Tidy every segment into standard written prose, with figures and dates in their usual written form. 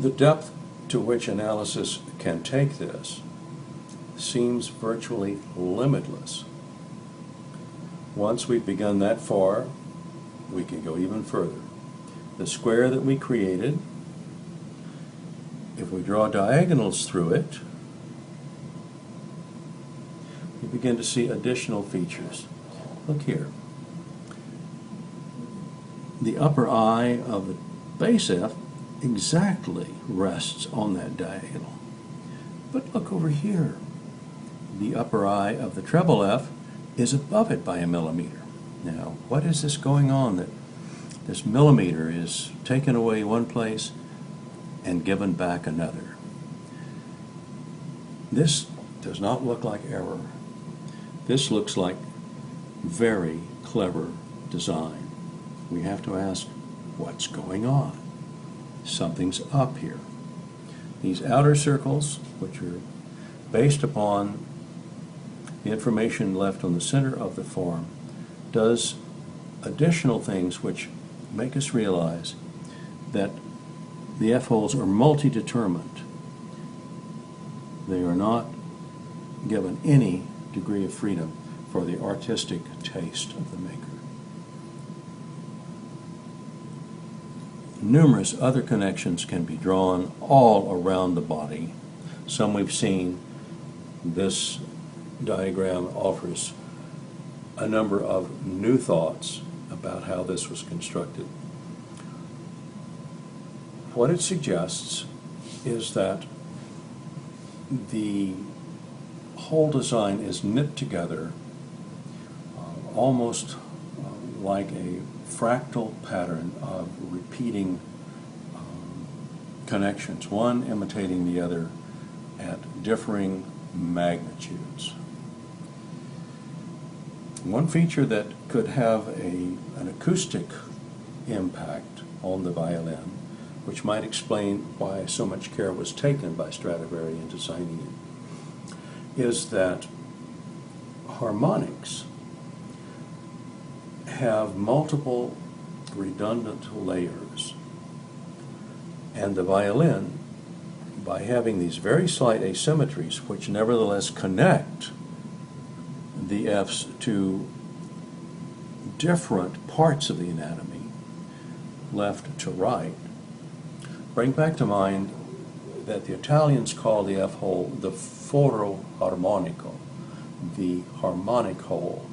The depth to which analysis can take this seems virtually limitless. Once we've begun that far, we can go even further. The square that we created, if we draw diagonals through it, we begin to see additional features. Look here. The upper eye of the base F exactly rests on that diagonal. But look over here. The upper eye of the treble F is above it by a millimeter. Now, what is this going on that this millimeter is taken away one place and given back another? This does not look like error. This looks like very clever design. We have to ask, what's going on? Something's up here. These outer circles, which are based upon the information left on the center of the form, does additional things which make us realize that the F-holes are multi-determined. They are not given any degree of freedom for the artistic taste of the maker. Numerous other connections can be drawn all around the body. Some we've seen. This diagram offers a number of new thoughts about how this was constructed. What it suggests is that the whole design is knit together almost like a fractal pattern of repeating connections, one imitating the other at differing magnitudes. One feature that could have an acoustic impact on the violin, which might explain why so much care was taken by Stradivarius in designing it, is that harmonics have multiple redundant layers, and the violin, by having these very slight asymmetries which nevertheless connect the Fs to different parts of the anatomy, left to right, bring back to mind that the Italians call the F-hole the foro harmonico, the harmonic hole.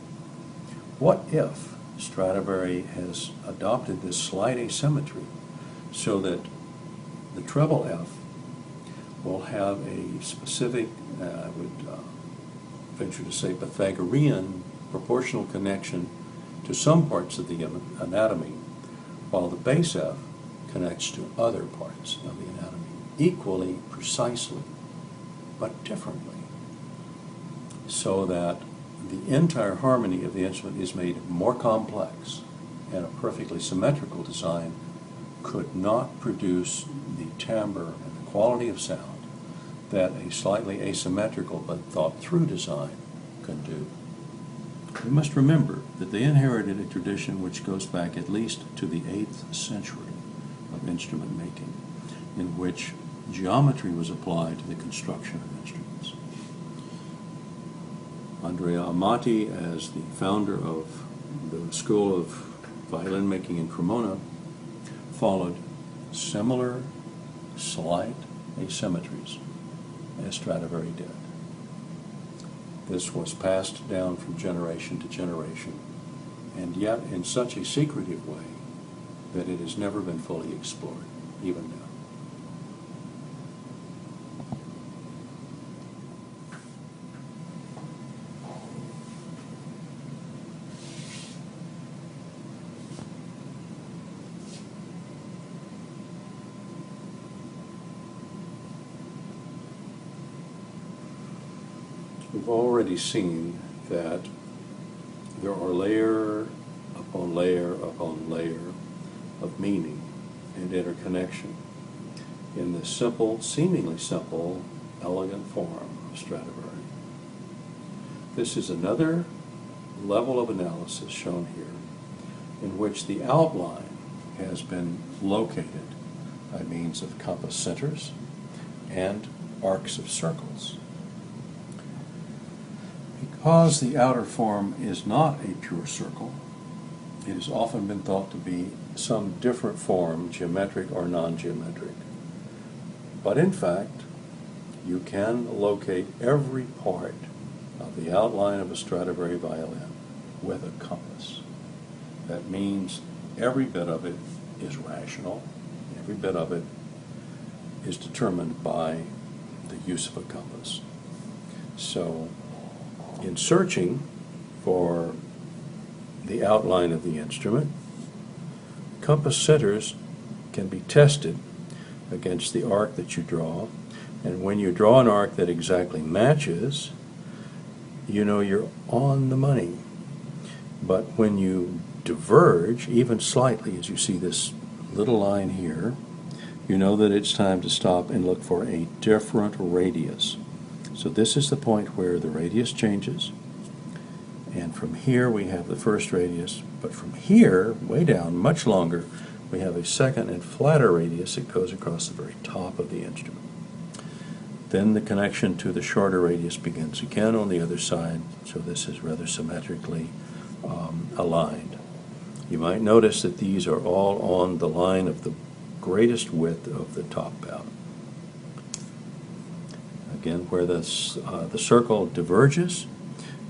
What if Stradivari has adopted this slight asymmetry so that the treble F will have a specific, I would venture to say, Pythagorean proportional connection to some parts of the anatomy, while the bass F connects to other parts of the anatomy, equally precisely, but differently, so that the entire harmony of the instrument is made more complex, and a perfectly symmetrical design could not produce the timbre and the quality of sound that a slightly asymmetrical but thought-through design can do. We must remember that they inherited a tradition which goes back at least to the 8th century of instrument making, in which geometry was applied to the construction of instruments. Andrea Amati, as the founder of the School of Violin Making in Cremona, followed similar slight asymmetries as Stradivari did. This was passed down from generation to generation, and yet in such a secretive way that it has never been fully explored, even now. We've already seen that there are layer upon layer upon layer of meaning and interconnection in this simple, seemingly simple, elegant form of Stradivari. This is another level of analysis shown here in which the outline has been located by means of compass centers and arcs of circles. Because the outer form is not a pure circle, it has often been thought to be some different form, geometric or non-geometric. But in fact, you can locate every part of the outline of a Stradivari violin with a compass. That means every bit of it is rational, every bit of it is determined by the use of a compass. So, in searching for the outline of the instrument, compass centers can be tested against the arc that you draw, and when you draw an arc that exactly matches, you know you're on the money. But when you diverge, even slightly, as you see this little line here, you know that it's time to stop and look for a different radius. So this is the point where the radius changes, and from here we have the first radius, but from here, way down, much longer, we have a second and flatter radius that goes across the very top of the instrument. Then the connection to the shorter radius begins again on the other side, so this is rather symmetrically aligned. You might notice that these are all on the line of the greatest width of the top bout. Again, where the circle diverges,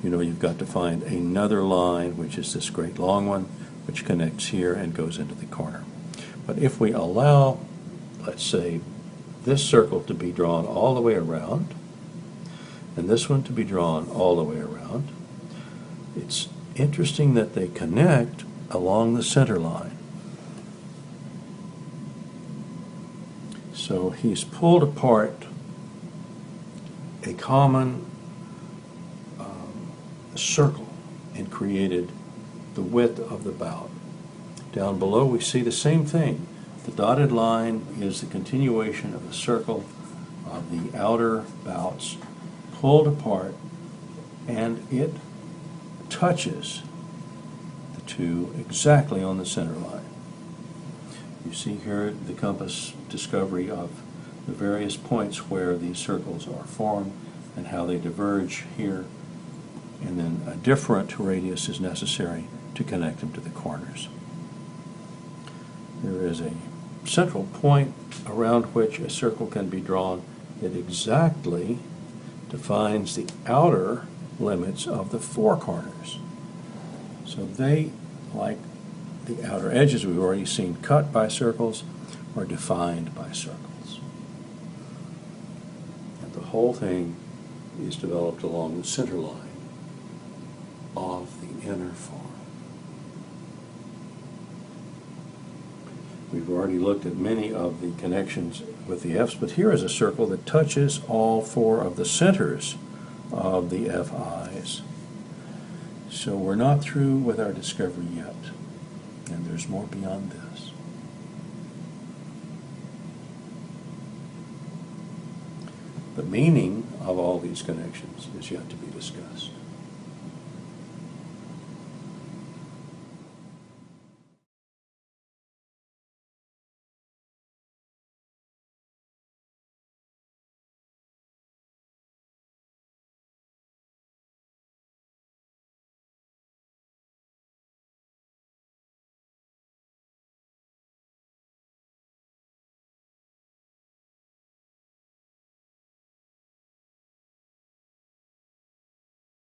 you know you've got to find another line, which is this great long one, which connects here and goes into the corner. But if we allow, let's say, this circle to be drawn all the way around, and this one to be drawn all the way around, it's interesting that they connect along the center line. So he's pulled apart a common circle and created the width of the bout. Down below we see the same thing. The dotted line is the continuation of the circle of the outer bouts pulled apart, and it touches the two exactly on the center line. You see here the compass discovery of the various points where these circles are formed and how they diverge here, and then a different radius is necessary to connect them to the corners. There is a central point around which a circle can be drawn that exactly defines the outer limits of the four corners. So they, like the outer edges we've already seen cut by circles, are defined by circles. And the whole thing is developed along the center line of the inner form. We've already looked at many of the connections with the F's, but here is a circle that touches all four of the centers of the FIs. So we're not through with our discovery yet, and there's more beyond this. The meaning of all these connections is yet to be discussed.